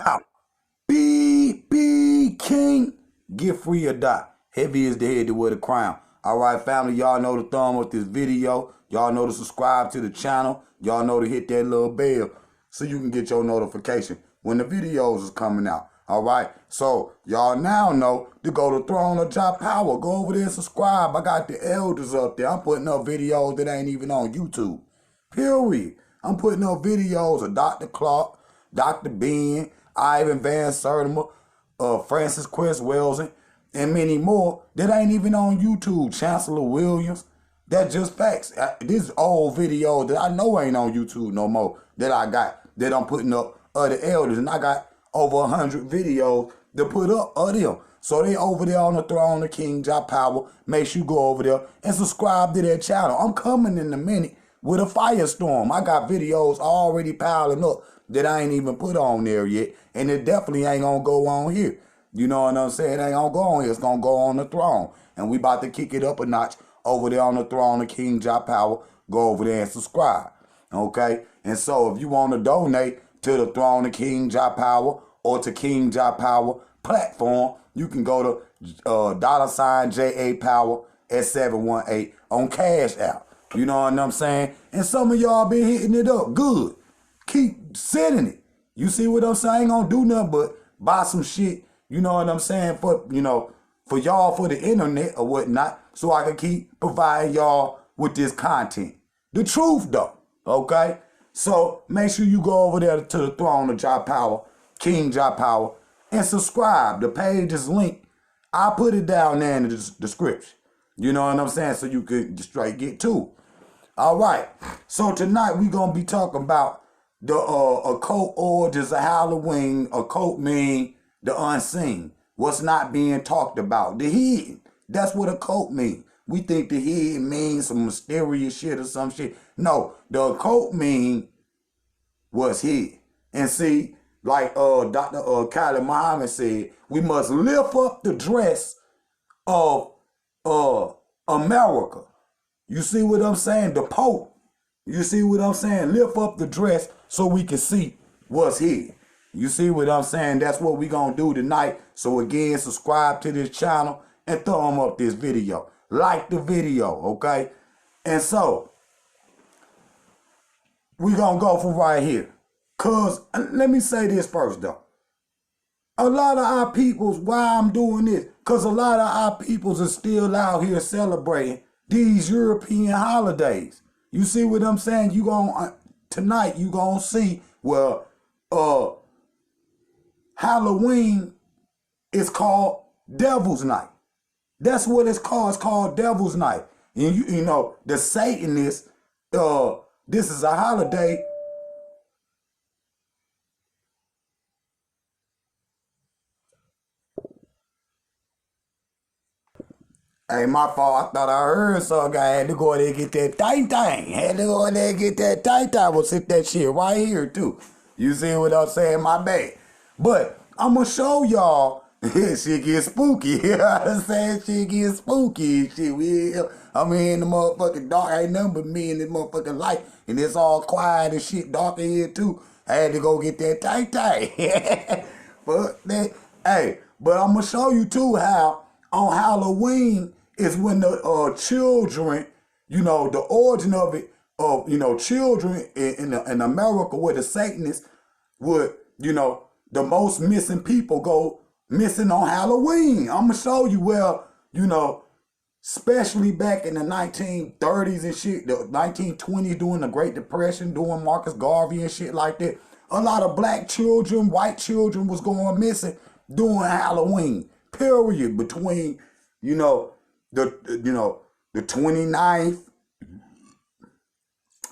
Pow. Be king. Get free or die. Heavy is the head that wear the crown. All right, family, y'all know to thumb up this video. Y'all know to subscribe to the channel. Y'all know to hit that little bell so you can get your notification when the videos is coming out. All right, so y'all now know to go to Throne of Jah Power. Go over there and subscribe. I got the elders up there. I'm putting up videos that ain't even on YouTube. Period. I'm putting up videos of Dr. Clark, Dr. Ben, Ivan Van Sertimer, Francis Quest Wellesley, and many more that ain't even on YouTube. Chancellor Williams. That's just facts. This old video that I know ain't on YouTube no more that I got, that I'm putting up of the elders. And I got over 100 videos to put up of them. So they over there on the Throne of King Jah Power. Make sure you go over there and subscribe to their channel. I'm coming in a minute with a firestorm. I got videos already piling up that I ain't even put on there yet. And it definitely ain't going to go on here. You know what I'm saying? It ain't going to go on here. It's going to go on the throne. And we about to kick it up a notch over there on the Throne of King Jah Power. Go over there and subscribe. Okay? And so if you want to donate to the Throne of King Jah Power or to King Jah Power platform, you can go to $JA Power at 718 on Cash App. You know what I'm saying? And some of y'all been hitting it up good. Keep sending it. You see what I'm saying? I ain't gonna do nothing but buy some shit, you know what I'm saying, for, you know, for y'all, for the internet or whatnot, so I can keep providing y'all with this content. The truth though, okay? So make sure you go over there to the Throne of Jah Power, King Jah Power, and subscribe. The page is linked. I'll put it down there in the description. You know what I'm saying? So you can straight get to it. All right. So tonight we're going to be talking about the occult origins of Halloween, occult mean the unseen. What's not being talked about. The hidden. That's what occult mean. We think the hidden means some mysterious shit or some shit. No, the occult mean what's hid. And see, like Dr. Kylie Muhammad said, we must lift up the dress of America. You see what I'm saying? The Pope. You see what I'm saying? Lift up the dress so we can see what's hid. You see what I'm saying? That's what we gonna do tonight. So again, subscribe to this channel and thumb up this video. Like the video, okay? And so, we gonna go from right here. Cause, let me say this first though. A lot of our peoples, why I'm doing this? Cause a lot of our peoples are still out here celebrating these European holidays. You see what I'm saying? You gonna, tonight you gonna see, well, Halloween is called Devil's Night. That's what it's called. It's called Devil's Night. And you know, the Satanists, this is a holiday. Hey, my fault. I thought I heard something. I had to go there and get that thing. Had to go there and get that thing. We'll sit that shit right here, too. You see what I'm saying? My bad. But I'm going to show y'all. Shit get spooky. You know what I'm saying? Shit get spooky. Shit, I'm in the motherfucking dark. Ain't nothing but me in this motherfucking light. And it's all quiet and shit dark in here, too. I had to go get that thing. But, I'm going to show you, too, how on Halloween is when the children, you know, the origin of it, of, you know, children in America where the Satanists would, you know, the most missing people go missing on Halloween. I'm going to show you where, you know, especially back in the 1930s and shit, the 1920s during the Great Depression, during Marcus Garvey and shit like that, a lot of black children, white children was going missing during Halloween. Period. Between, you know, the 29th,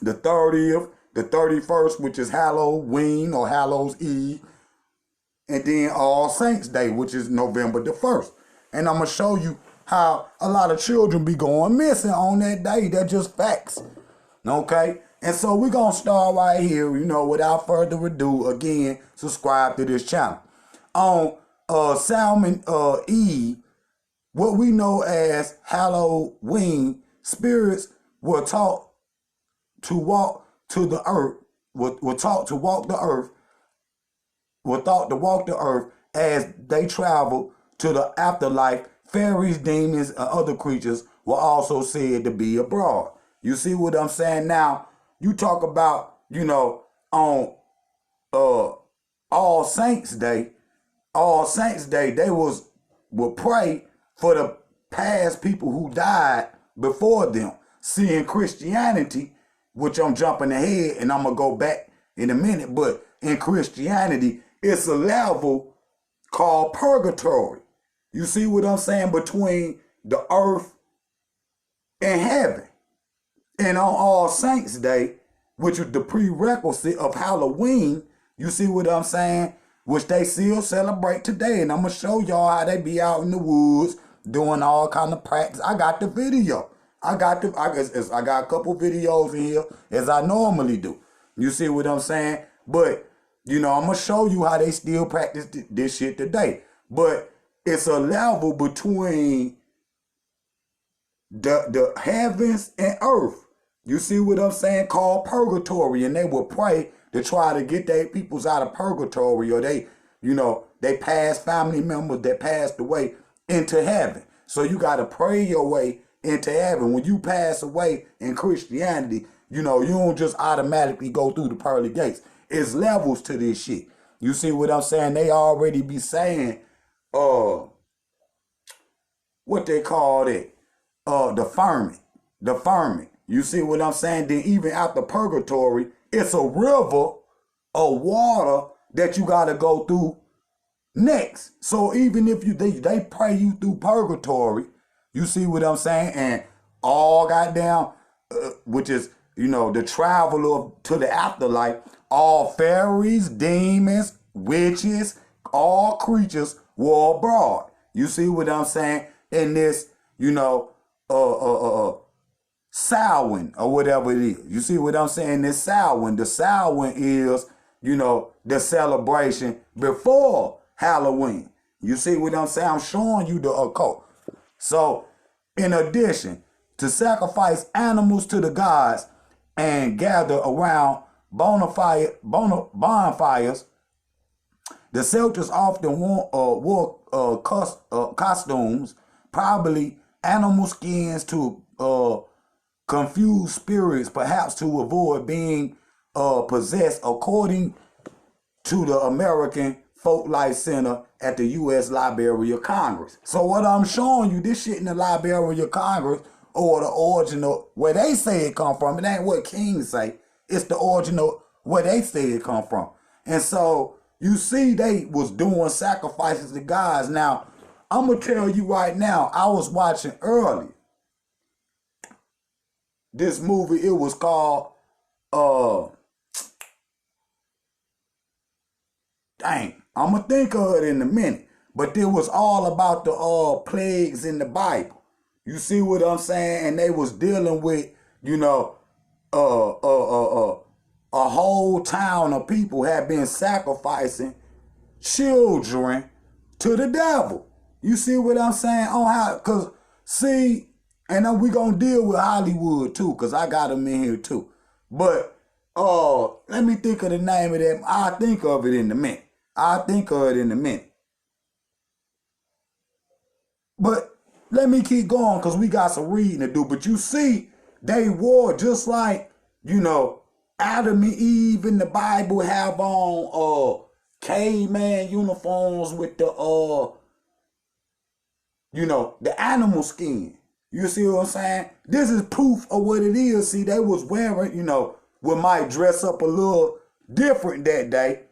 the 30th, the 31st, which is Halloween or Hallows Eve, and then All Saints Day, which is November the 1st. And I'm going to show you how a lot of children be going missing on that day. That's just facts. Okay? And so we're going to start right here, you know, without further ado. Again, subscribe to this channel. On Salmon Eve, what we know as Halloween, spirits were taught to walk to the earth, were taught to walk the earth were thought to walk the earth as they traveled to the afterlife. Fairies, demons, and other creatures were also said to be abroad. You see what I'm saying? Now, you talk about, on uh All Saints Day. All Saints Day, they would pray for the past people who died before them. See, in Christianity, which I'm jumping ahead and I'm gonna go back in a minute, but in Christianity, it's a level called purgatory. You see what I'm saying? Between the earth and heaven. And on All Saints Day, which is the prerequisite of Halloween, you see what I'm saying? Which they still celebrate today. And I'm going to show y'all how they be out in the woods doing all kind of practice. I got the video. I got a couple videos in here as I normally do. You see what I'm saying? But, I'm going to show you how they still practice this shit today. But it's a level between the heavens and earth. You see what I'm saying? Called purgatory. And they will pray to try to get their peoples out of purgatory, or they past family members that passed away into heaven. So you got to pray your way into heaven. When you pass away in Christianity, you don't just automatically go through the pearly gates. It's levels to this shit. You see what I'm saying? They already be saying, what they call it, the firmament. The firmament. You see what I'm saying? Then even after purgatory, it's a river of water that you got to go through next. So even if they pray you through purgatory, you see what I'm saying? And all goddamn, which is, the travel to the afterlife, all fairies, demons, witches, all creatures were abroad. You see what I'm saying? In this, Samhain or whatever it is. You see what I'm saying? This Samhain. The Samhain is, the celebration before Halloween. You see what I'm saying? I'm showing you the occult. So, in addition to sacrifice animals to the gods and gather around bonfires, the Celts often wore costumes, probably animal skins to confuse spirits, perhaps to avoid being possessed, according to the American Folklife Center at the U.S. Library of Congress. So what I'm showing you, this shit in the Library of Congress, or the original, where they say it come from, it ain't what kings say. It's the original, where they say it come from. And so, you see, they was doing sacrifices to gods. Now, I'm going to tell you right now, I was watching earlier this movie. It was called, dang, I'm going to think of it in a minute. But it was all about the plagues in the Bible. You see what I'm saying? And they was dealing with, a whole town of people had been sacrificing children to the devil. You see what I'm saying? On how, cause see, and then we gonna deal with Hollywood too, cause I got them in here too. But let me think of the name of them. I'll think of it in a minute. But let me keep going, cause we got some reading to do. But you see, they wore just like, Adam and Eve in the Bible have on caveman uniforms with the the animal skin. You see what I'm saying? This is proof of what it is. See, they was wearing, we might dress up a little different that day.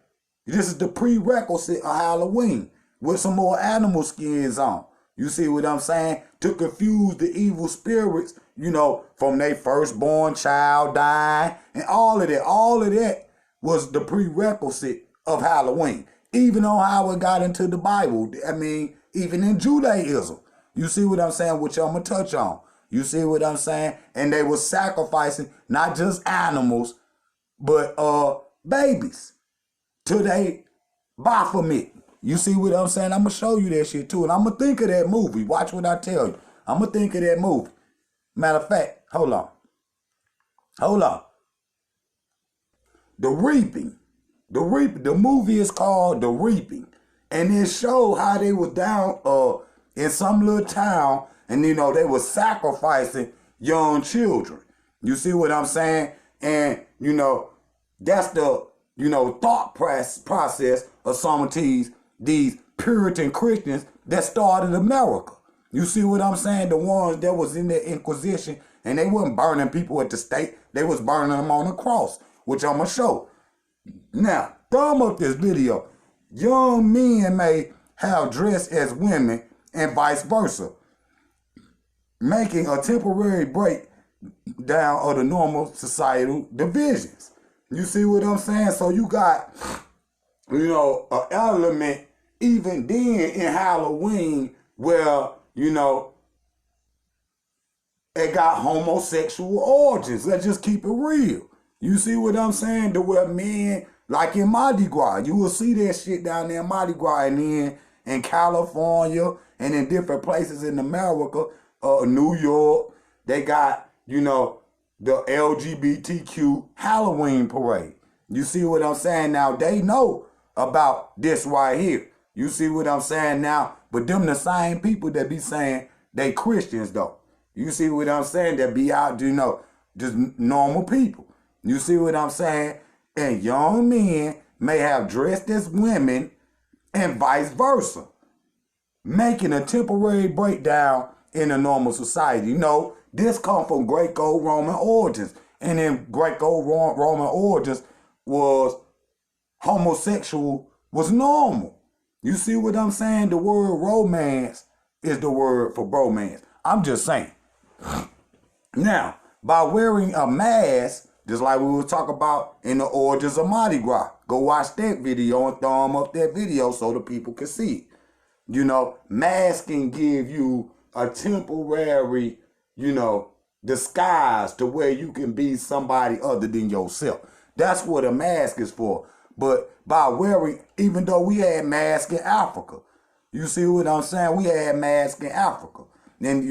This is the prerequisite of Halloween with some more animal skins on. You see what I'm saying? To confuse the evil spirits, from their firstborn child dying and all of that. All of that was the prerequisite of Halloween. Even on how it got into the Bible. I mean, even in Judaism. You see what I'm saying? Which I'm going to touch on. You see what I'm saying? And they were sacrificing not just animals, but babies to their Baphomet. You see what I'm saying? I'm going to show you that shit too. And I'm going to think of that movie. Watch what I tell you. I'm going to think of that movie. Matter of fact, hold on. The reaping. The movie is called The Reaping. And it showed how they was down in some little town, and they was sacrificing young children. You see what I'm saying? And that's the thought process of some of these Puritan Christians that started America. You see what I'm saying? The ones that was in the Inquisition, and they wasn't burning people at the stake. They was burning them on the cross, which I'm going to show. Now, thumb up this video. Young men may have dressed as women and vice versa, making a temporary breakdown of the normal societal divisions. You see what I'm saying? So you got, an element even then in Halloween where, it got homosexual origins. Let's just keep it real. You see what I'm saying? To where men, like in Mardi Gras, you will see that shit down there in Mardi Gras, and then in California and in different places in America, New York, they got, the LGBTQ Halloween parade. You see what I'm saying? Now, they know about this right here. You see what I'm saying now? But them the same people that be saying they Christians, though. You see what I'm saying? That be out, just normal people. You see what I'm saying? And young men may have dressed as women and vice versa, making a temporary breakdown in a normal society. This come from Greco-Roman origins. And in Greco-Roman origins was homosexual was normal. You see what I'm saying? The word romance is the word for bromance. I'm just saying. Now, by wearing a mask, just like we were talking about in the origins of Mardi Gras, go watch that video and thumb up that video so the people can see it. Masking give you a temporary, disguise to where you can be somebody other than yourself. That's what a mask is for. But by wearing, even though we had masks in Africa, you see what I'm saying? We had masks in Africa. And,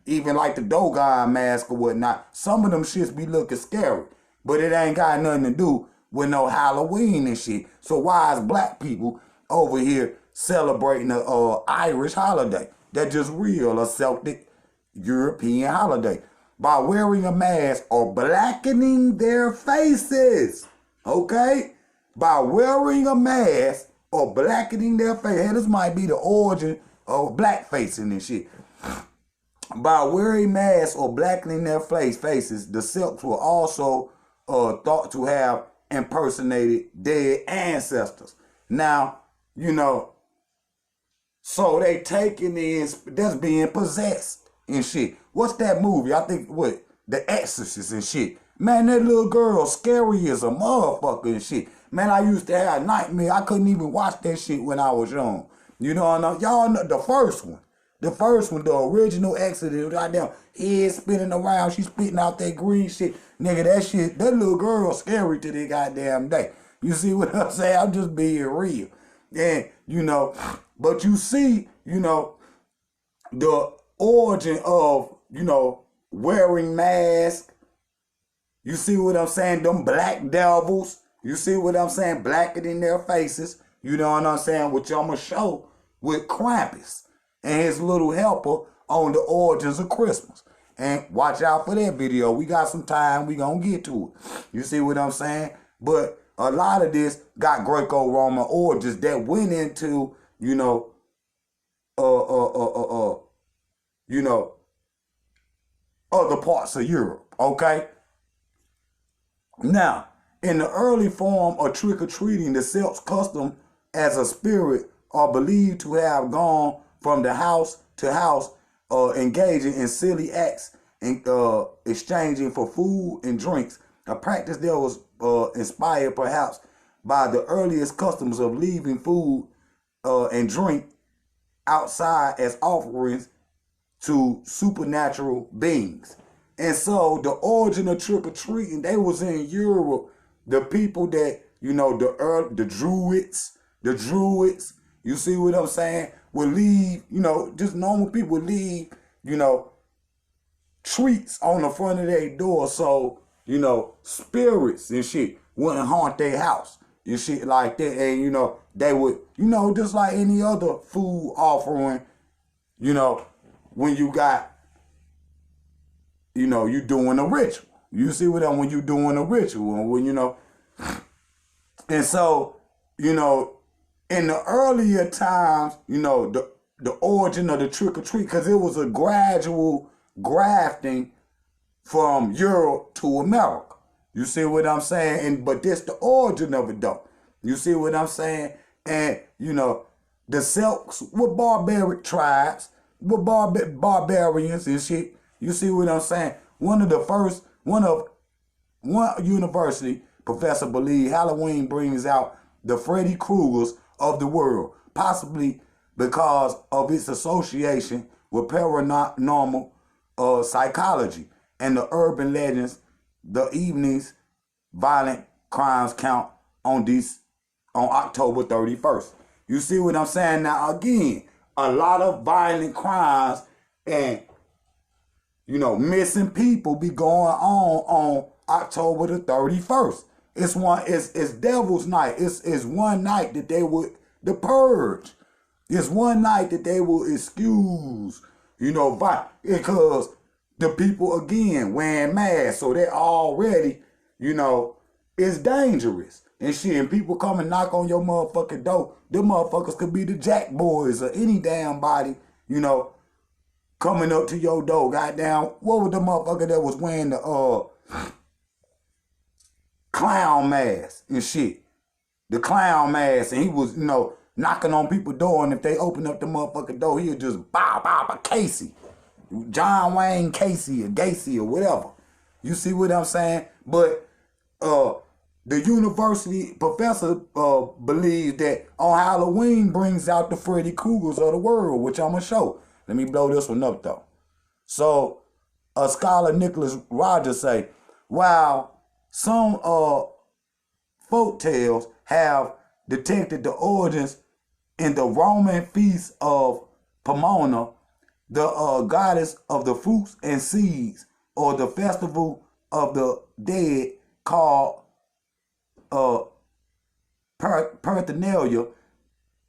even like the Dogon mask or whatnot, some of them shits be looking scary. But it ain't got nothing to do with no Halloween and shit. So why is black people over here celebrating a Irish holiday? That's just real, a Celtic European holiday. By wearing a mask or blackening their faces. Okay? By wearing a mask or blackening their face. Hey, this might be the origin of blackfacing and shit. By wearing masks or blackening their faces, the Celts were also thought to have impersonated dead ancestors. Now, so they taking in, that's being possessed and shit. What's that movie? I think, The Exorcist and shit. Man, that little girl scary as a motherfucker and shit. Man, I used to have nightmares. I couldn't even watch that shit when I was young. Y'all know the first one. The first one, the original Exodus, goddamn head spinning around, she spitting out that green shit. Nigga, that little girl scary to the goddamn day. You see what I'm saying? I'm just being real. And, but you see, the origin of, wearing masks. You see what I'm saying? Them black devils. You see what I'm saying? Blackening their faces. You know what I'm saying? Which I'm going to show with Krampus and his little helper on the origins of Christmas. And watch out for that video. We got some time. We gonna get to it. You see what I'm saying? But a lot of this got Greco-Roman origins that went into, other parts of Europe. Okay? Now, in the early form of trick-or-treating, the Celts' custom as a spirit are believed to have gone from the house to house, engaging in silly acts and exchanging for food and drinks, a practice that was inspired perhaps by the earliest customs of leaving food and drink outside as offerings to supernatural beings. And so the origin of trick-or-treating, they was in Europe. The people that, the Druids, you see what I'm saying, would leave, just normal people would leave, treats on the front of their door so, spirits and shit wouldn't haunt their house. and shit like that. And, you know, they would, you know, just like any other food offering, you know, when you got, you know, you doing a ritual. You see what I'm, when you doing a ritual, when, you know. And so, you know, in the earlier times, you know, the origin of the trick-or-treat, because it was a gradual grafting from Europe to America. You see what I'm saying? And but this the origin of it though. You see what I'm saying? And you know, the Celts were barbaric tribes, were barbarians and shit. You see what I'm saying? One university professor believed Halloween brings out the Freddy Kruegers of the world, possibly because of its association with paranormal psychology and the urban legends. The evening's violent crimes count on October 31st. You see what I'm saying? Now again, a lot of violent crimes and, you know, missing people be going on October the 31st. It's Devil's Night. It's one night that they would the purge. It's one night that they will excuse, you know, because the people again wearing masks, so they're already, you know, it's dangerous and shit. And people come and knock on your motherfucking door. Them motherfuckers could be the Jack Boys or any damn body, you know, coming up to your door. Goddamn, what was the motherfucker that was wearing the clown mask and shit? The clown mask, and he was, you know, knocking on people's door, and if they open up the motherfucking door, he'll just bow, Casey. John Wayne Casey or Gacy or whatever. You see what I'm saying? But the university professor believes that on Halloween brings out the Freddy Kruegers of the world, which I'm going to show. Let me blow this one up, though. So, scholar Nicholas Rogers say, while some folk tales have detected the origins in the Roman feast of Pomona, the goddess of the fruits and seeds, or the festival of the dead called Parthenalia,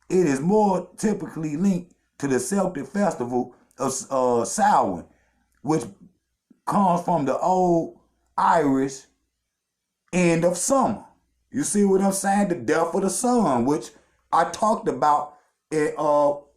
it is more typically linked to the Celtic festival of Samhain, which comes from the old Irish end of summer. You see what I'm saying? The death of the sun, which I talked about in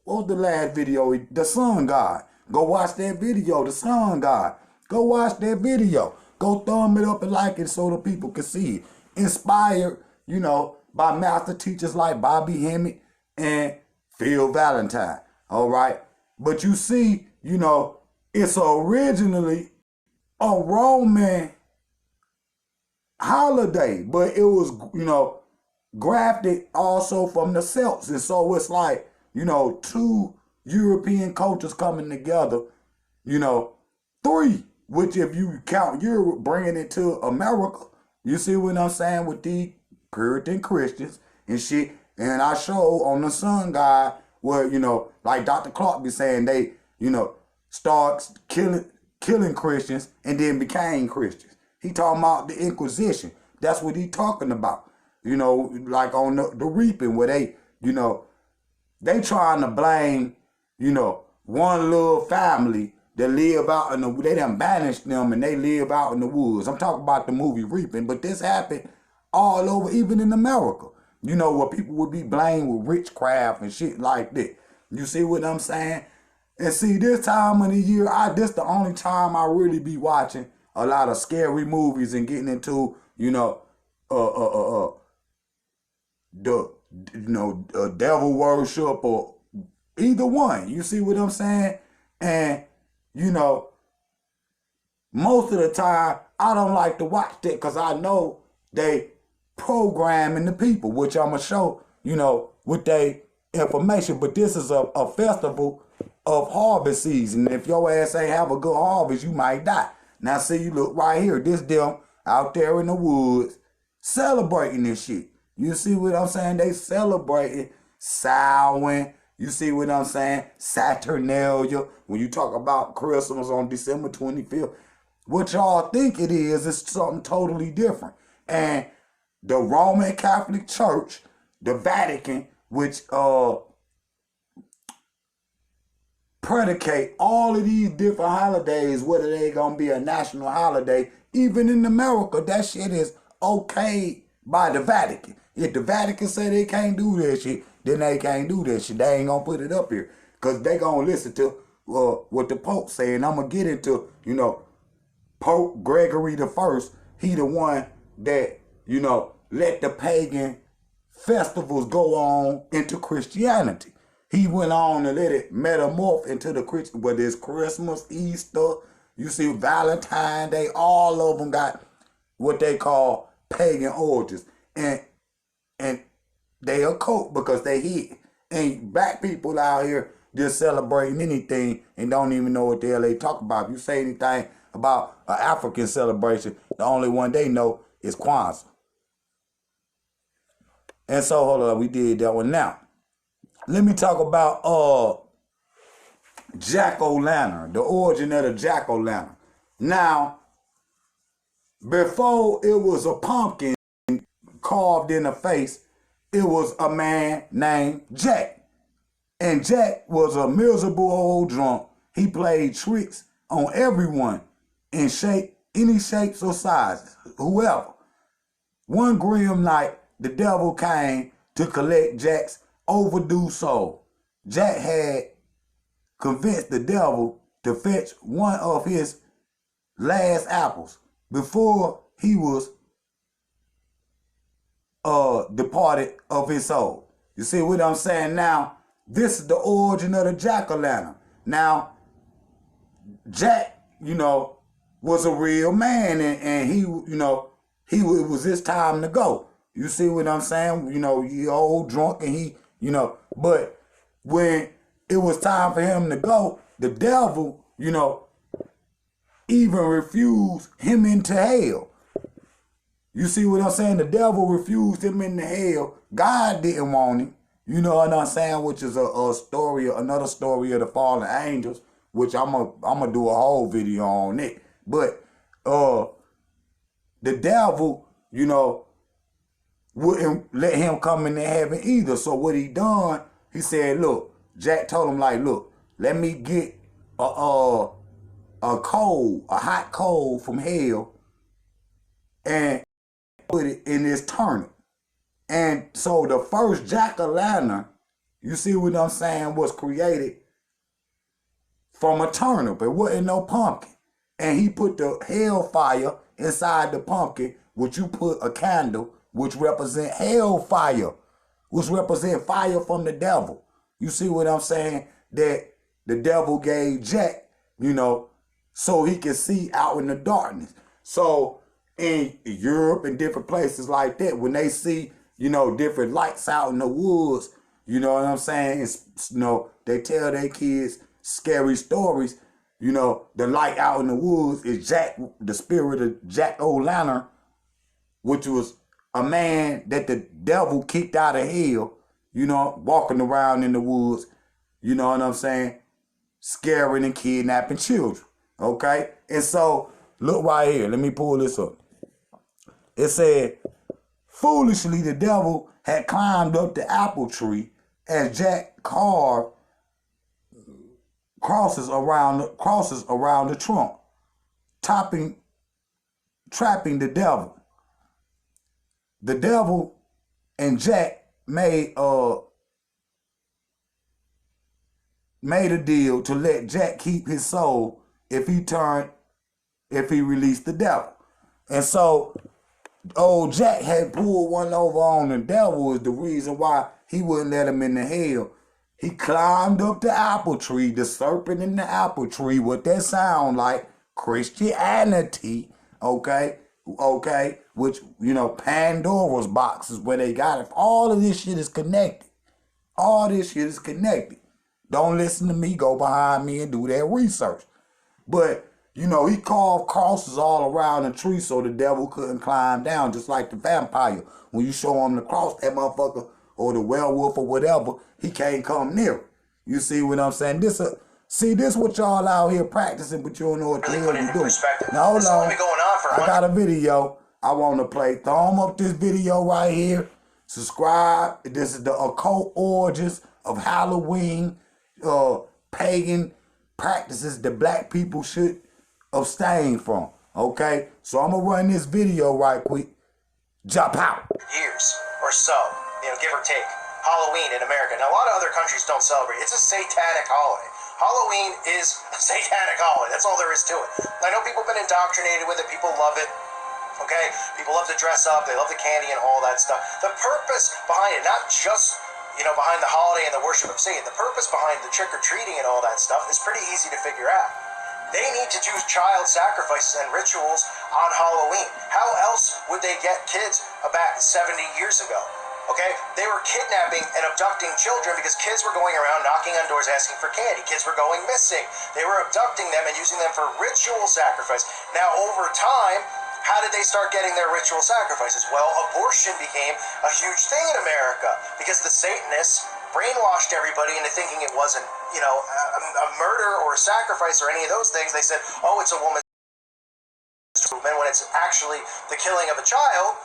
what was the last video? The Sun God. Go watch that video, the Sun God. Go watch that video. Go thumb it up and like it so the people can see it. Inspired, you know, by master teachers like Bobby Hemmett and Phil Valentine. All right. But you see, you know, it's originally a Roman holiday, but it was, you know, grafted also from the Celts. And so it's like, you know, two European cultures coming together, you know, three, which if you count Europe, bringing it to America, you see what I'm saying, with the Puritan Christians and shit. And I show on the Sun God where, you know, like Dr. Clark be saying, they, you know, start killing Christians and then became Christians. He talking about the Inquisition. That's what he talking about. You know, like on the reaping where they, you know, they trying to blame, you know, one little family that live out in the, they done banished them and they live out in the woods. I'm talking about the movie Reaping, but this happened all over, even in America. You know, where people would be blamed with witchcraft and shit like that. You see what I'm saying? And see, this time of the year, this the only time I really be watching a lot of scary movies and getting into, you know, devil worship or either one. You see what I'm saying? And, you know, most of the time, I don't like to watch that because I know they programming the people, which I'm going to show, you know, with their information. But this is a festival of harvest season. If your ass ain't have a good harvest, you might die. Now, see, you look right here. This them out there in the woods celebrating this shit. You see what I'm saying? They celebrating Samhain. You see what I'm saying? Saturnalia. When you talk about Christmas on December 25th, what y'all think it is something totally different. And the Roman Catholic Church, the Vatican, which predicate all of these different holidays, whether they gonna be a national holiday. Even in America, that shit is okay by the Vatican. If the Vatican say they can't do that shit, then they can't do that shit. They ain't gonna put it up here, because they gonna listen to what the Pope say. And I'm gonna get into, you know, Pope Gregory the First. He the one that, you know, let the pagan festivals go on into Christianity. He went on to let it metamorph into the Christian, whether it's Christmas, Easter, you see Valentine's Day, all of them got what they call pagan origins. And they occult because they hid. And black people out here just celebrating anything and don't even know what the hell they talk about. If you say anything about an African celebration, the only one they know is Kwanzaa. And so, hold on, we did that one. Now, let me talk about jack-o'-lantern, the origin of the jack-o'-lantern. Now, before it was a pumpkin carved in the face, it was a man named Jack. And Jack was a miserable old drunk. He played tricks on everyone in any shapes or sizes, whoever. One grim night, the devil came to collect Jack's overdue soul. Jack had convinced the devil to fetch one of his last apples before he was departed of his soul. You see what I'm saying? Now, this is the origin of the jack-o'-lantern. Now, Jack, you know, was a real man, and he, you know, it was his time to go. You see what I'm saying? You know, he old drunk, and he, you know, but when it was time for him to go, the devil, you know, even refused him into hell. You see what I'm saying? The devil refused him into hell. God didn't want him. You know what I'm saying? Which is a story, another story of the fallen angels, which I'm gonna do a whole video on it. But the devil, you know, wouldn't let him come into heaven either. So what he done, he said, look, Jack told him, like, look, let me get a hot coal from hell, and put it in this turnip. And so the first jack-o'-lantern, you see what I'm saying, was created from a turnip. It wasn't no pumpkin. And he put the hellfire inside the pumpkin, which you put a candle, which represent hellfire, which represent fire from the devil. You see what I'm saying? That the devil gave Jack, you know, so he could see out in the darkness. So in Europe and different places like that, when they see, you know, different lights out in the woods, you know what I'm saying? It's, you know, they tell their kids scary stories. You know, the light out in the woods is Jack, the spirit of jack-o'-lantern, which was a man that the devil kicked out of hell, you know, walking around in the woods, you know what I'm saying, scaring and kidnapping children, okay? And so, look right here. Let me pull this up. It said, foolishly, the devil had climbed up the apple tree as Jack carved crosses around the trunk, trapping the devil. The devil and Jack made a deal to let Jack keep his soul if he released the devil. And so old Jack had pulled one over on the devil, is the reason why he wouldn't let him into hell. He climbed up the apple tree, the serpent in the apple tree, what that sound like, Christianity, okay? Okay, which, you know, Pandora's box is where they got it. All of this shit is connected. All this shit is connected. Don't listen to me, go behind me and do that research. But, you know, he carved crosses all around the tree so the devil couldn't climb down, just like the vampire. When you show him the cross, that motherfucker, or the werewolf or whatever, he can't come near it. You see what I'm saying? This what y'all out here practicing, but you don't know what the hell you're doing. Now hold on, I got a video I want to play. Thumb up this video right here. Subscribe. This is the occult origins of Halloween, pagan practices that black people should abstain from. Okay? So I'm going to run this video right quick. Jump out. Years or so, give or take. Halloween in America. Now, a lot of other countries don't celebrate. It's a satanic holiday. Halloween is a satanic holiday. That's all there is to it. I know people have been indoctrinated with it. People love it. Okay? People love to dress up. They love the candy and all that stuff. The purpose behind it, not just, behind the holiday and the worship of Satan, the purpose behind the trick-or-treating and all that stuff is pretty easy to figure out. They need to do child sacrifices and rituals on Halloween. How else would they get kids back 70 years ago? Okay, they were kidnapping and abducting children because kids were going around knocking on doors asking for candy. Kids were going missing. They were abducting them and using them for ritual sacrifice. Now, over time, how did they start getting their ritual sacrifices? Well, abortion became a huge thing in America because the Satanists brainwashed everybody into thinking it wasn't, a murder or a sacrifice or any of those things. They said, oh, it's a woman's movement when it's actually the killing of a child.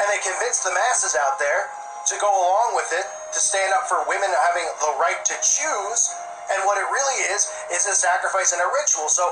And they convinced the masses out there to go along with it, to stand up for women having the right to choose. And what it really is a sacrifice and a ritual. So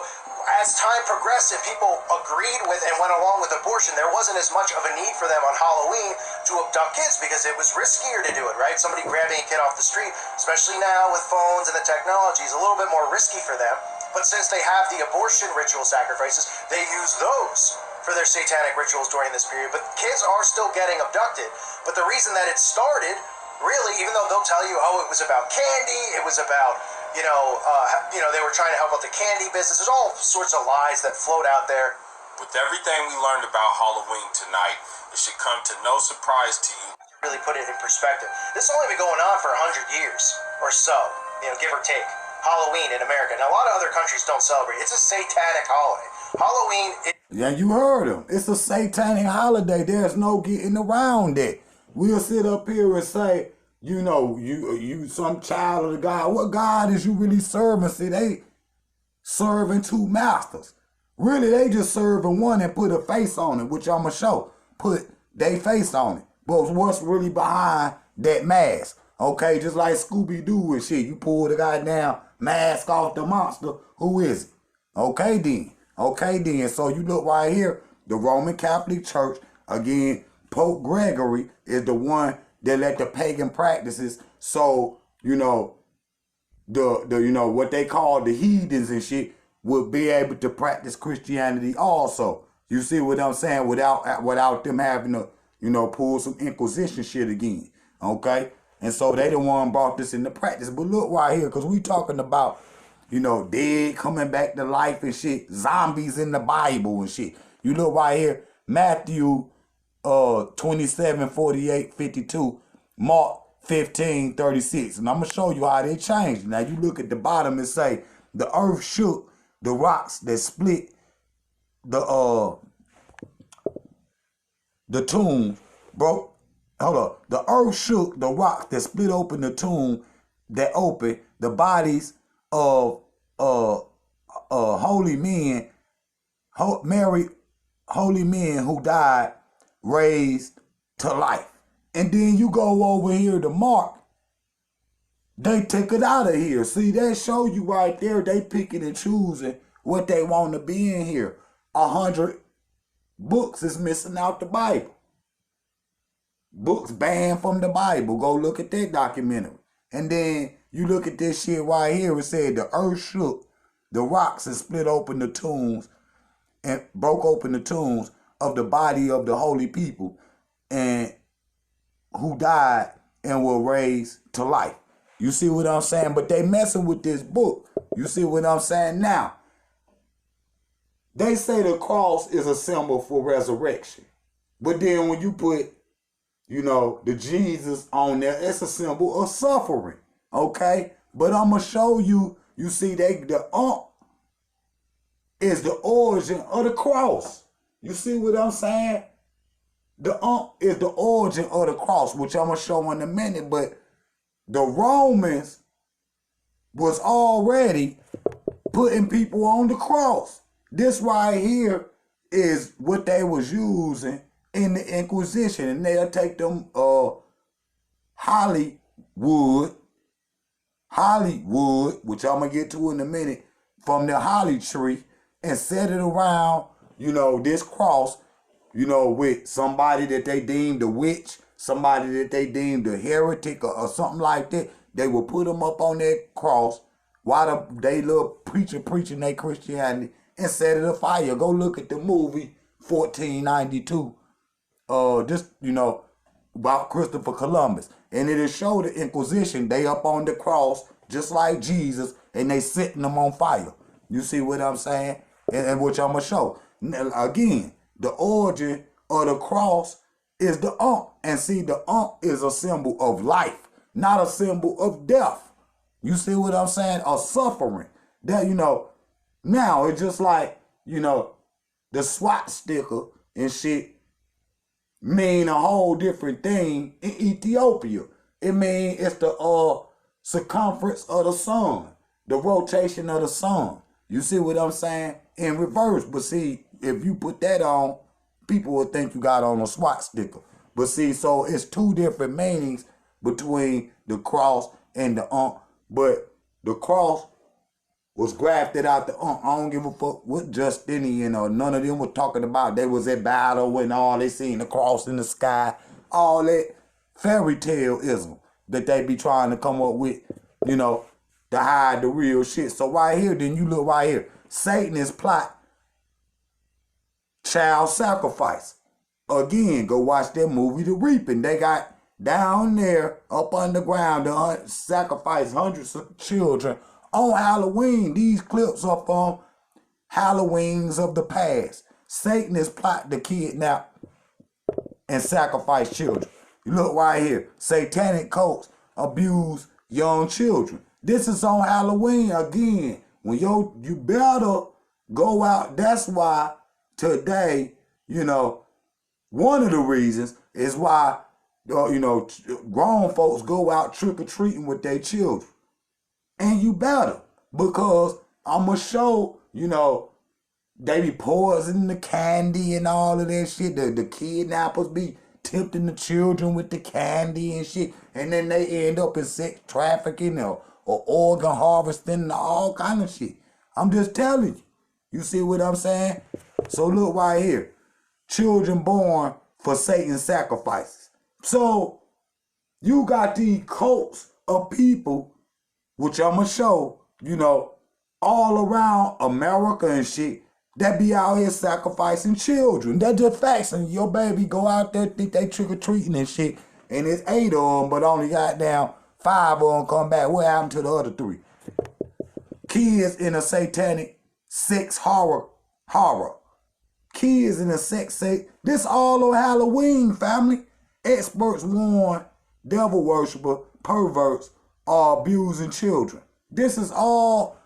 as time progressed and people agreed with and went along with abortion, there wasn't as much of a need for them on Halloween to abduct kids because it was riskier to do it, right? Somebody grabbing a kid off the street, especially now with phones and the technology, is a little bit more risky for them. But since they have the abortion ritual sacrifices, they use those for their satanic rituals during this period. But kids are still getting abducted. But the reason that it started, really, even though they'll tell you, oh, it was about candy, it was about, they were trying to help out the candy business. There's all sorts of lies that float out there. With everything we learned about Halloween tonight, it should come to no surprise to you. Really put it in perspective. This has only been going on for 100 years or so, give or take. Halloween in America. Now, a lot of other countries don't celebrate. It's a satanic holiday. Halloween is... Yeah, you heard him. It's a satanic holiday. There's no getting around it. We'll sit up here and say, you some child of the God. What God is you really serving? See, they serving two masters. Really, they just serving one and put a face on it, which I'm going to show. Put their face on it. But what's really behind that mask? Okay, just like Scooby-Doo and shit. You pull the goddamn mask off the monster. Who is it? Okay, then. Okay, then. So you look right here. The Roman Catholic Church, again, Pope Gregory is the one that let the pagan practices. So, what they call the heathens and shit would be able to practice Christianity also. You see what I'm saying? Without them having to, pull some Inquisition shit again. Okay? And so they the one brought this into practice. But look right here, because we talking about, dead coming back to life and shit. Zombies in the Bible and shit. You look right here, Matthew 27, 48, 52, Mark 15, 36. And I'm going to show you how they changed. Now you look at the bottom and say, the earth shook, the rocks that split the tomb broke. Hold up. The earth shook, the rocks that split open the tomb that opened, the bodies of holy men, holy men who died, raised to life. And then you go over here to Mark, they take it out of here. See, they show you right there, they picking and choosing what they want to be in here. 100 books is missing out the Bible. Books banned from the Bible. Go look at that documentary. And then you look at this shit right here. It said the earth shook, the rocks and split open the tombs and broke open the tombs of the body of the holy people and who died and were raised to life. You see what I'm saying? But they messing with this book. You see what I'm saying? Now, they say the cross is a symbol for resurrection. But then when you put, the Jesus on there, it's a symbol of suffering. Okay? But I'm going to show you, you see, the is the origin of the cross. You see what I'm saying? The is the origin of the cross, which I'm going to show in a minute. But the Romans was already putting people on the cross. This right here is what they was using in the Inquisition, and they'll take them Hollywood, which I'm gonna get to in a minute, from the holly tree and set it around, this cross, with somebody that they deemed a witch, somebody that they deemed a heretic or something like that. They will put them up on that cross while they little preacher preaching their Christianity and set it afire. Go look at the movie 1492. About Christopher Columbus. And it'll show the Inquisition. They up on the cross just like Jesus, and they setting them on fire. You see what I'm saying? And which I'm going to show. Now, again, the origin of the cross is the Ankh. And see, the Ankh is a symbol of life, not a symbol of death. You see what I'm saying? Or suffering. That, now it's just like, the SWAT sticker and shit mean a whole different thing in Ethiopia. It mean it's the circumference of the sun, the rotation of the sun. You see what I'm saying? In reverse. But see, if you put that on, people will think you got on a SWAT sticker. But see, so it's two different meanings between the cross and the Ankh. But the cross was grafted out the Ankh. I don't give a fuck what Justinian or none of them were talking about. They was at battle and all, they seen the cross in the sky. All that fairy tale-ism that they be trying to come up with, to hide the real shit. So right here, then you look right here. Satan is plot child sacrifice. Again, go watch that movie, The Reaping. They got down there, up underground, to sacrifice hundreds of children on Halloween. These clips are from Halloweens of the past. Satan is plotting to kidnap and sacrifice children. You look right here. Satanic cults abuse young children. This is on Halloween again. When you better go out. That's why today, one of the reasons is why, grown folks go out trick-or-treating with their children. And you better, because I'm going to show, they be poisoning the candy and all of that shit. The kidnappers be tempting the children with the candy and shit. And then they end up in sex trafficking or organ harvesting and all kind of shit. I'm just telling you. You see what I'm saying? So look right here. Children born for Satan's sacrifices. So you got these cults of people, which I'm going to show, all around America and shit, that be out here sacrificing children. That's just facts. And your baby go out there, think they trick-or-treating and shit, and it's 8 of them, but only got down 5 of them come back. What happened to the other 3? Kids in a satanic sex horror. Kids in a sex. This all on Halloween, family. Experts warn devil worshiper, perverts are abusing children. This is all,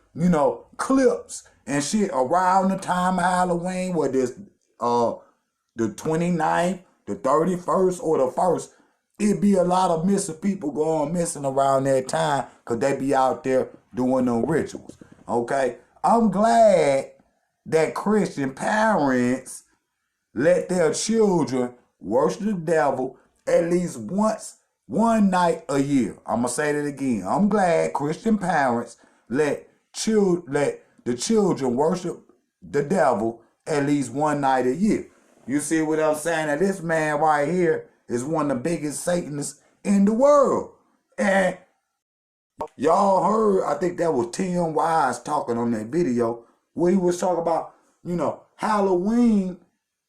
clips and shit around the time of Halloween, whether it's the 29th, the 31st, or the 1st. It be a lot of missing people going missing around that time because they be out there doing them rituals. Okay? I'm glad that Christian parents let their children worship the devil at least one night a year. I'm going to say that again. I'm glad Christian parents let the children worship the devil at least one night a year. You see what I'm saying? Now this man right here is one of the biggest Satanists in the world. And y'all heard, I think that was Tim Wise talking on that video, where he was talking about, Halloween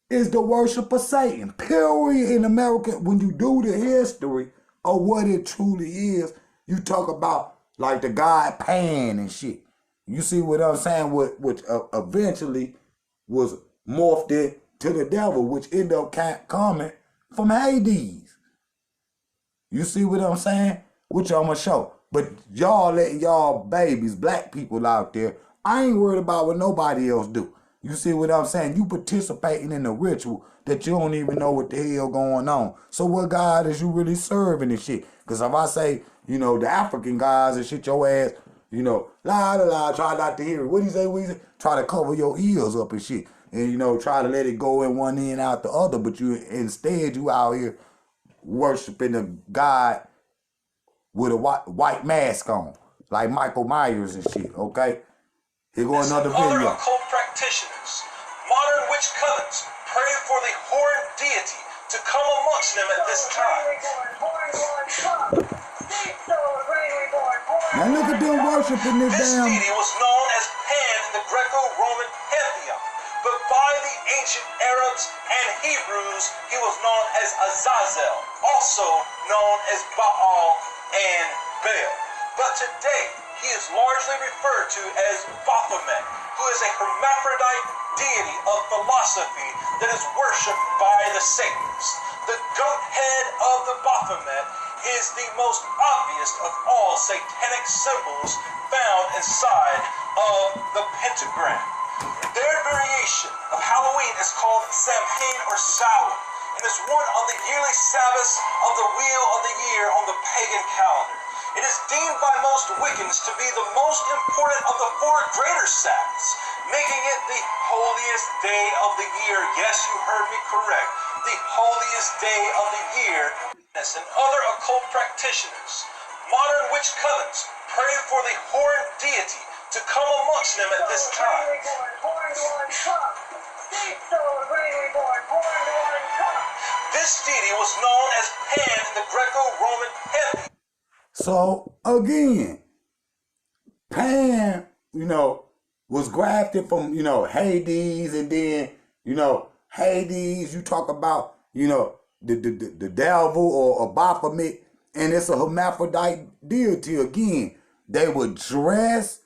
is the worship of Satan. Period. In America, when you do the history of what it truly is, you talk about like the god Pan and shit. You see what I'm saying? Which eventually was morphed into the devil, which ended up coming from Hades. You see what I'm saying? Which I'm going to show. But y'all letting y'all babies, black people out there, I ain't worried about what nobody else do. You see what I'm saying? You participating in a ritual that you don't even know what the hell going on. So what God is you really serving and shit? Because if I say, the African guys and shit, your ass, la, try not to hear it. What do you say? Try to cover your ears up and shit. and, you know, try to let it go in one end out the other, but instead you out here worshiping a God with a white mask on, like Michael Myers and shit, okay? Here go another video. Other occult practitioners, modern witch covens, pray for the horned deity to come amongst them at this time. Now look at them worshiping this damn... deity was known as Pan in the Greco-Roman pantheon, but by the ancient Arabs and Hebrews, he was known as Azazel, also known as Baal and Baal. But today, he is largely referred to as Baphomet, who is a hermaphrodite deity of philosophy that is worshipped by the Satanists. The goat head of the Baphomet is the most obvious of all satanic symbols found inside of the pentagram. Their variation of Halloween is called Samhain or Samhain, and is one of the yearly Sabbaths of the wheel of the year on the pagan calendar. It is deemed by most Wiccans to be the most important of the 4 greater Sabbaths, making it the holiest day of the year. Yes, you heard me correct. The holiest day of the year. And other occult practitioners, modern witch covens, pray for the horned deity to come amongst them at this time. This deity was known as Pan in the Greco-Roman pantheon. So, again, Pan, you know, was grafted from, you know, Hades, and then, you know, Hades, you talk about, you know, the devil or Baphomet, and it's a hermaphrodite deity again. They would dress,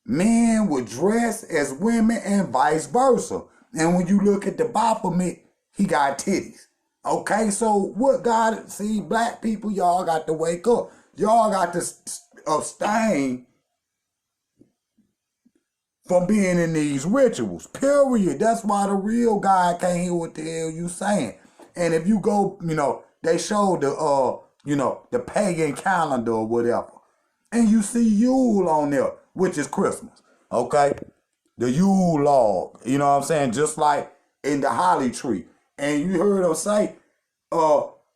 men would dress as women and vice versa. And when you look at the Baphomet, he got titties. Okay, so what God, see, black people, y'all got to wake up. Y'all got to abstain from being in these rituals, period. That's why the real God can't hear what the hell you saying. And if you go, you know, they show the, you know, the pagan calendar or whatever, and you see Yule on there, which is Christmas, okay? The Yule log, you know what I'm saying? Just like in the holly tree. And you heard them say,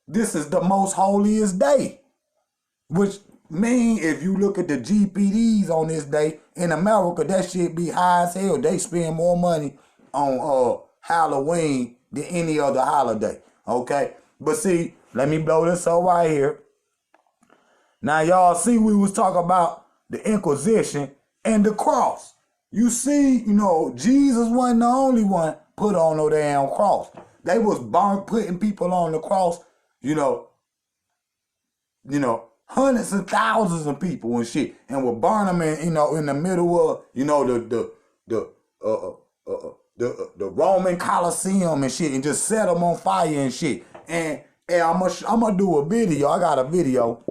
this is the most holiest day. Which mean if you look at the GPDs on this day in America, that shit be high as hell. They spend more money on Halloween than any other holiday. Okay? But see, let me blow this up right here. Now y'all see we was talking about the Inquisition and the cross. You see, you know, Jesus wasn't the only one put on no damn cross. They was putting people on the cross, you know, hundreds of thousands of people and shit, and would burn them in, you know, in the middle of, you know, the Roman Colosseum and shit, and just set them on fire and shit. And I'm gonna do a video. I got a video.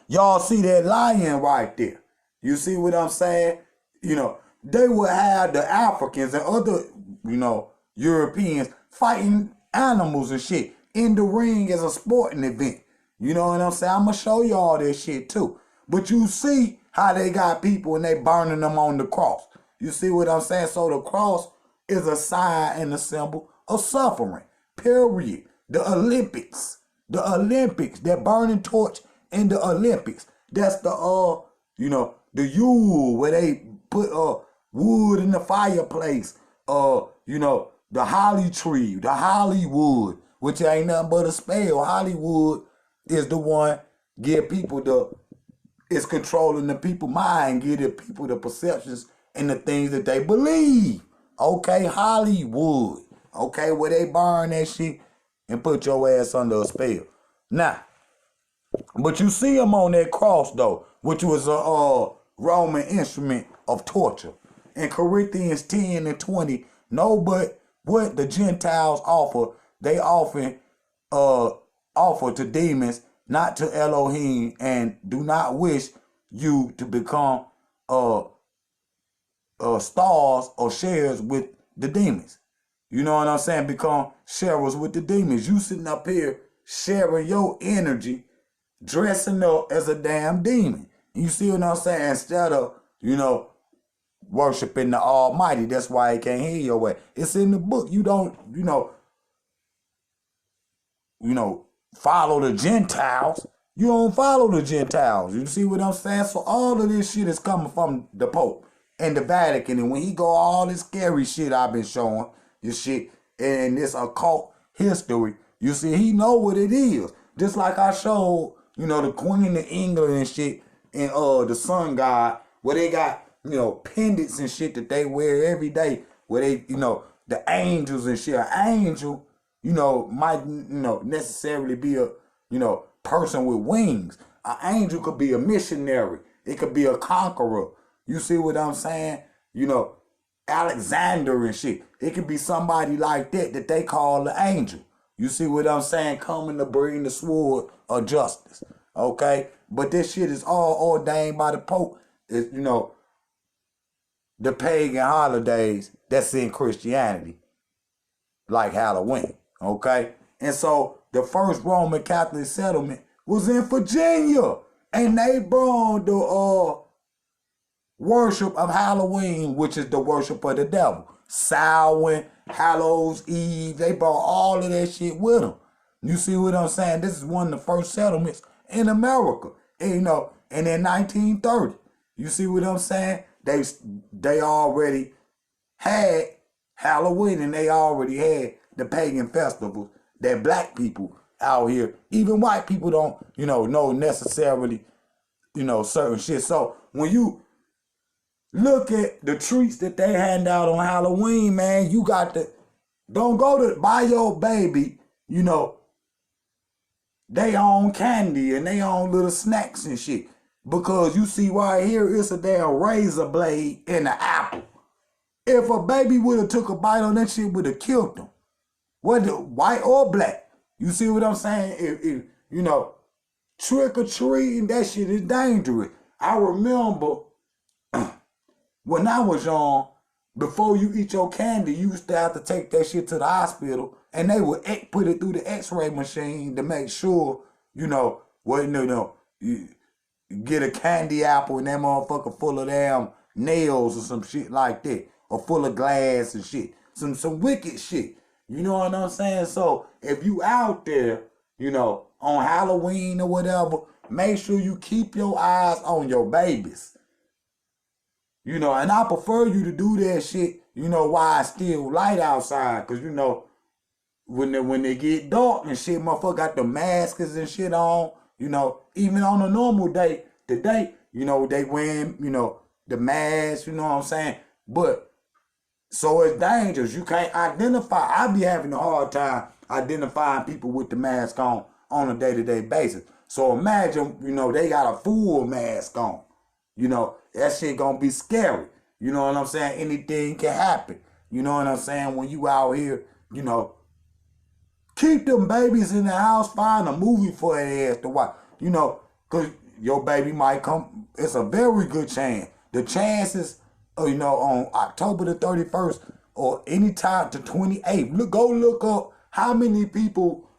Y'all see that lion right there? You see what I'm saying? You know, they would have the Africans and other, you know, Europeans fighting animals and shit in the ring as a sporting event. You know what I'm saying? I'm going to show you all this shit too. But you see how they got people and they burning them on the cross. You see what I'm saying? So the cross is a sign and a symbol of suffering. Period. The Olympics, that burning torch in the Olympics. That's the, you know, the Yule where they put wood in the fireplace. You know, the holly tree, the Hollywood, which ain't nothing but a spell. Hollywood is the one give people it's controlling the people's mind, give the people the perceptions and the things that they believe. Okay, Hollywood. Okay, where they burn that shit and put your ass under a spell. Now, but you see them on that cross though, which was a Roman instrument of torture. In Corinthians 10 and 20, no, but what the Gentiles offer, they often offer to demons, not to Elohim, and do not wish you to become stars or shares with the demons. You know what I'm saying? Become sharers with the demons. You sitting up here sharing your energy, dressing up as a damn demon. You see what I'm saying? Instead of, you know, worshiping the Almighty. That's why he can't hear your way. It's in the book. You don't, follow the Gentiles. You don't follow the Gentiles. You see what I'm saying? So all of this shit is coming from the Pope and the Vatican. And when he go all this scary shit I've been showing, this shit and this occult history, you see, he know what it is. Just like I showed, the Queen of England and shit and the sun god, where they got, pendants and shit that they wear every day, where they, the angels and shit. An angel, might, necessarily be a, person with wings. An angel could be a missionary. It could be a conqueror. You see what I'm saying? Alexander and shit. It could be somebody like that they call the angel. You see what I'm saying? Coming to bring the sword of justice. Okay? But this shit is all ordained by the Pope. It's, the pagan holidays that's in Christianity. Like Halloween. Okay? And so the first Roman Catholic settlement was in Virginia. And they brought the worship of Halloween, which is the worship of the devil. Samhain, Hallows, Eve, they brought all of that shit with them. You see what I'm saying? This is one of the first settlements in America. And, and in 1930. You see what I'm saying? They already had Halloween, and they already had the pagan festivals that black people out here, even white people don't, know necessarily, certain shit. So when you look at the treats that they hand out on Halloween, man, you got to, don't go to buy your baby, they own candy and they own little snacks and shit. Because you see right here, it's a damn razor blade in an apple. If a baby would have took a bite on that shit, would have killed them. Whether white or black. You see what I'm saying? If trick or treating, that shit is dangerous. I remember when I was young, before you eat your candy, you used to have to take that shit to the hospital, and they would put it through the X-ray machine to make sure, you get a candy apple and that motherfucker full of damn nails or some shit like that, or full of glass and shit, some wicked shit. You know what I'm saying? So if you out there, on Halloween or whatever, make sure you keep your eyes on your babies. And I prefer you to do that shit, while it's still light outside. Because, when they get dark and shit, motherfucker got the masks and shit on, even on a normal day, today, they wearing, the mask, you know what I'm saying? But, so it's dangerous. You can't identify. I be having a hard time identifying people with the mask on a day-to-day basis. So imagine, they got a full mask on. That shit gonna be scary. You know what I'm saying? Anything can happen. You know what I'm saying? When you out here, keep them babies in the house, find a movie for their ass to watch. Because your baby might come. It's a very good chance. The chances, on October the 31st or anytime to 28th, go look up how many people,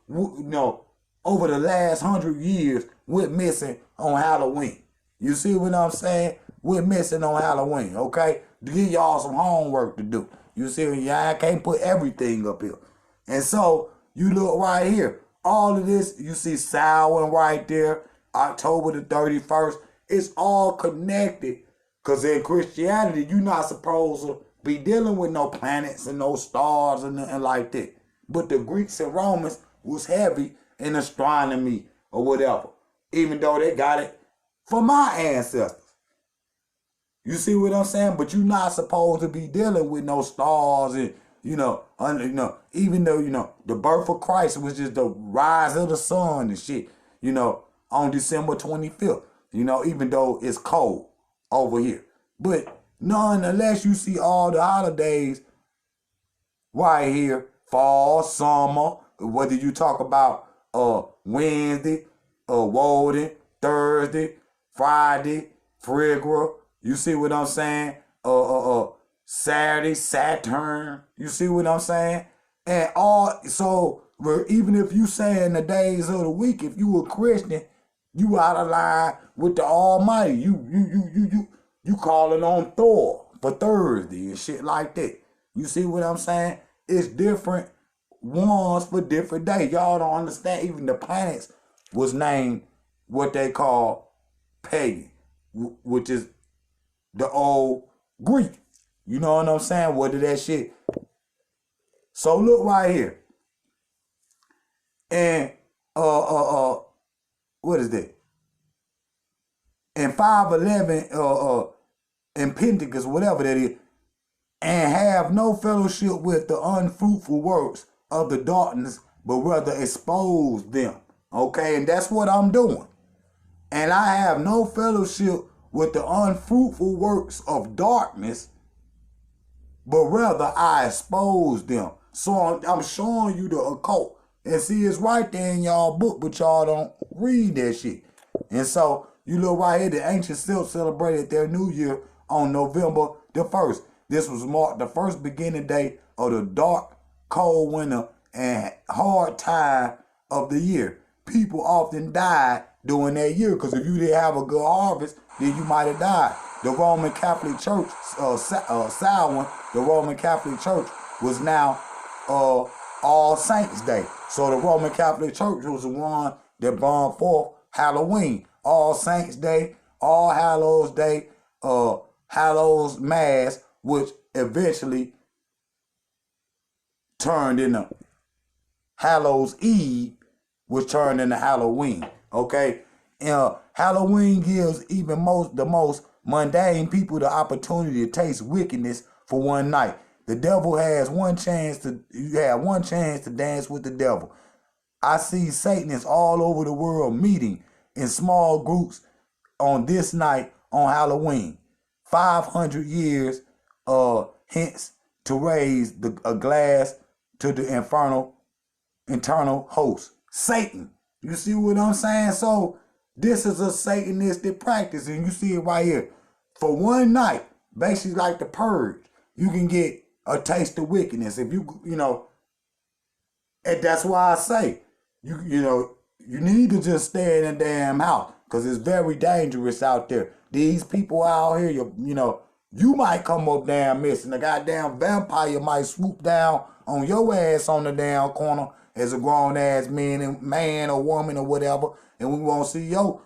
over the last 100 years went missing on Halloween. You see what I'm saying? We're missing on Halloween, okay? To give y'all some homework to do. You see, I can't put everything up here. And so, you look right here. All of this, you see Samhain right there, October the 31st. It's all connected. Because in Christianity, you're not supposed to be dealing with no planets and no stars and nothing like that. But the Greeks and Romans was heavy in astronomy or whatever. Even though they got it from my ancestors. You see what I'm saying? But you're not supposed to be dealing with no stars and, even though, the birth of Christ was just the rise of the sun and shit, on December 25th, even though it's cold over here. But nonetheless, you see all the holidays right here, fall, summer, whether you talk about Wednesday, Woden, Thursday, Friday, Frigra, you see what I'm saying? Saturday, Saturn, you see what I'm saying? And even if you saying the days of the week, if you a Christian, you out of line with the Almighty. You calling on Thor for Thursday and shit like that. You see what I'm saying? It's different ones for different days. Y'all don't understand. Even the planets was named what they call pagan, which is the old Greek. You know what I'm saying? What did that shit? So look right here. And what is that? And 511 and Pentecost, whatever that is, and have no fellowship with the unfruitful works of the darkness, but rather expose them. Okay, and that's what I'm doing. And I have no fellowship with the unfruitful works of darkness, but rather I expose them. So I'm showing you the occult. And see, it's right there in y'all book, but y'all don't read that shit. And so, you look right here, the ancient Celts celebrated their new year on November the 1st. This was marked the first beginning day of the dark, cold winter and hard time of the year. People often died during that year because if you didn't have a good harvest, then you might have died. The Roman Catholic Church, Samhain, the Roman Catholic Church was now All Saints Day. So the Roman Catholic Church was the one that brought forth Halloween. All Saints Day, All Hallows Day, HALLOWMAS, which eventually turned into Hallows Eve, which turned into Halloween. Okay? Halloween gives even the most mundane people the opportunity to taste wickedness for one night. The devil has you have one chance to dance with the devil. I see Satanists all over the world meeting in small groups on this night on Halloween. 500 years hence to raise a glass to the internal host. Satan. You see what I'm saying? So this is a Satanistic practice, and you see it right here. For one night, basically like the purge, you can get a taste of wickedness. If you know, and that's why I say, you need to just stay in the damn house because it's very dangerous out there. These people out here, you might come up damn missing. A goddamn vampire might swoop down on your ass on the damn corner as a grown ass man or woman or whatever, and we won't see your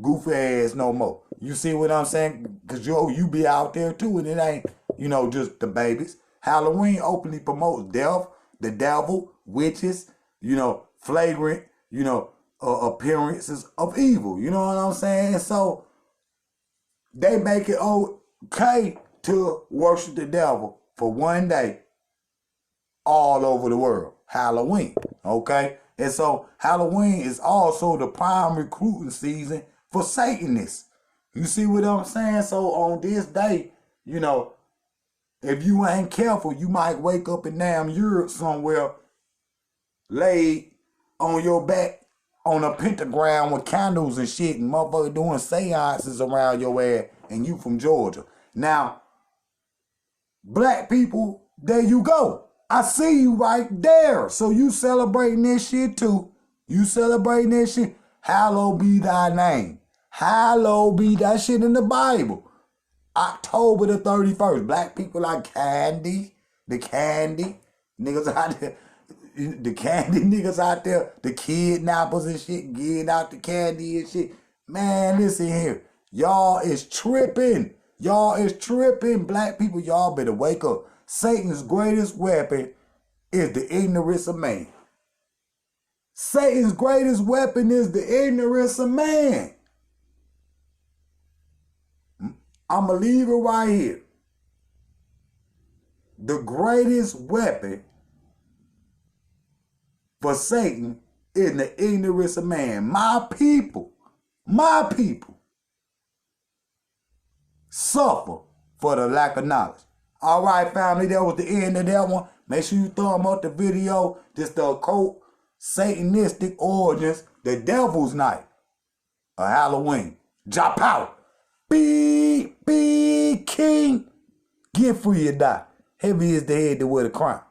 goofy ass no more. You see what I'm saying? Because you be out there too, and it ain't, just the babies. Halloween openly promotes death, the devil, witches, flagrant, appearances of evil. You know what I'm saying? And so they make it okay to worship the devil for one day all over the world. Halloween, okay? And so Halloween is also the prime recruiting season for Satanists. You see what I'm saying? So on this day, if you ain't careful, you might wake up in damn Europe somewhere, laid on your back on a pentagram with candles and shit, and motherfucker doing seances around your ass, and you from Georgia. Now, black people, there you go. I see you right there. So you celebrating this shit too. You celebrating this shit. Hallowed be thy name. Hallowed be that shit in the Bible. October the 31st. Black people like candy. The candy. Niggas out there. The candy niggas out there. The kidnappers and shit. Getting out the candy and shit. Man, listen here. Y'all is tripping. Y'all is tripping. Black people, y'all better wake up. Satan's greatest weapon is the ignorance of man. Satan's greatest weapon is the ignorance of man. I'm going to leave it right here. The greatest weapon for Satan is the ignorance of man. My people suffer for the lack of knowledge. All right, family, that was the end of that one. Make sure you thumb up the video. This the occult, Satanistic origins, the devil's night of Halloween. KINGJAHPOWER. Be king. Get free or die. Heavy is the head that wear the crown.